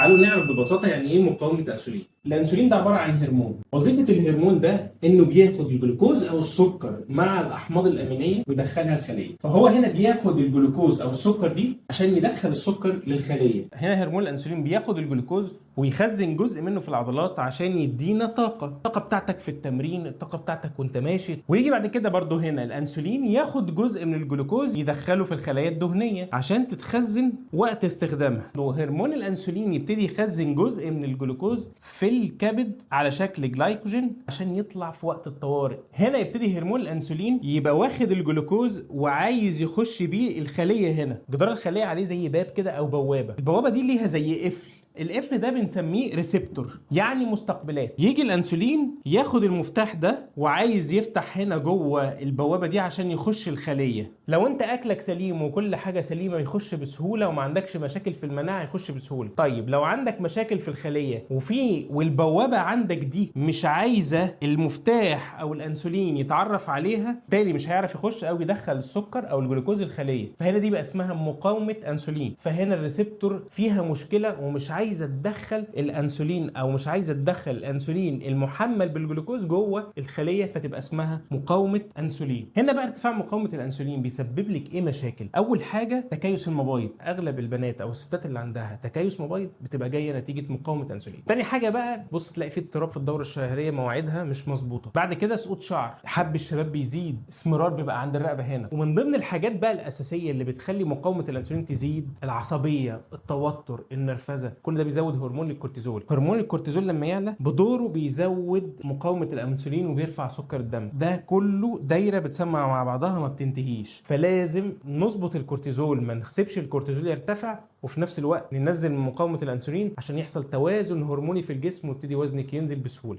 تعالوا نعرف ببساطه يعني ايه مقاومه انسولين. الانسولين ده عباره عن هرمون، وظيفه الهرمون ده انه بياخد الجلوكوز او السكر مع الاحماض الامينيه ويدخلها الخليه. فهو هنا بياخد الجلوكوز او السكر دي عشان يدخل السكر للخليه. هنا هرمون الانسولين بياخد الجلوكوز ويخزن جزء منه في العضلات عشان يدينا طاقه، الطاقه بتاعتك في التمرين، الطاقه بتاعتك وانت ماشي. ويجي بعد كده برضو هنا الانسولين ياخد جزء من الجلوكوز يدخله في الخلايا الدهنيه عشان تتخزن وقت استخدامها. هرمون الانسولين يبتدي يخزن جزء من الجلوكوز في الكبد على شكل جلايكوجين عشان يطلع في وقت الطوارئ. هنا يبتدي هرمون الانسولين يبقى واخد الجلوكوز وعايز يخش بيه الخليه. هنا جدار الخليه عليه زي باب كده او بوابه، البوابه دي ليها زي قفل، القفل ده بنسميه ريسبتور يعني مستقبلات. يجي الانسولين ياخد المفتاح ده وعايز يفتح هنا جوه البوابه دي عشان يخش الخليه. لو انت اكلك سليم وكل حاجه سليمه يخش بسهوله وما عندكش مشاكل في المناعه يخش بسهوله. طيب لو عندك مشاكل في الخليه والبوابه عندك دي مش عايزه المفتاح او الانسولين يتعرف عليها، بالتالي مش هيعرف يخش او يدخل السكر او الجلوكوز الخليه. فهنا دي بقى اسمها مقاومه انسولين. فهنا الريسبتور فيها مشكله ومش عايزه تدخل الانسولين او مش عايزه تدخل الانسولين المحمل بالجلوكوز جوه الخليه، فتبقى اسمها مقاومه انسولين. هنا بقى ارتفاع مقاومه الانسولين بيسبب لك ايه مشاكل؟ اول حاجه تكيس المبايض، اغلب البنات او الستات اللي عندها تكيس مبايض بتبقى جايه نتيجه مقاومه انسولين. تاني حاجه بقى بص تلاقي في اضطراب في الدوره الشهريه، مواعيدها مش مظبوطه. بعد كده سقوط شعر، حب الشباب بيزيد، اسمرار بيبقى عند الرقبه هنا. ومن ضمن الحاجات بقى الاساسيه اللي بتخلي مقاومه الانسولين تزيد العصبيه، التوتر، النرفزه، كل ده بيزود هرمون الكورتيزول. هرمون الكورتيزول لما يعلى بدوره بيزود مقاومه الانسولين وبيرفع سكر الدم. ده كله دايره بتسمع مع بعضها ما بتنتهيش. فلازم نظبط الكورتيزول، ما نسيبش الكورتيزول يرتفع وفي نفس الوقت ننزل من مقاومه الانسولين عشان يحصل توازن هرموني في الجسم ويبتدي وزنك ينزل بسهوله.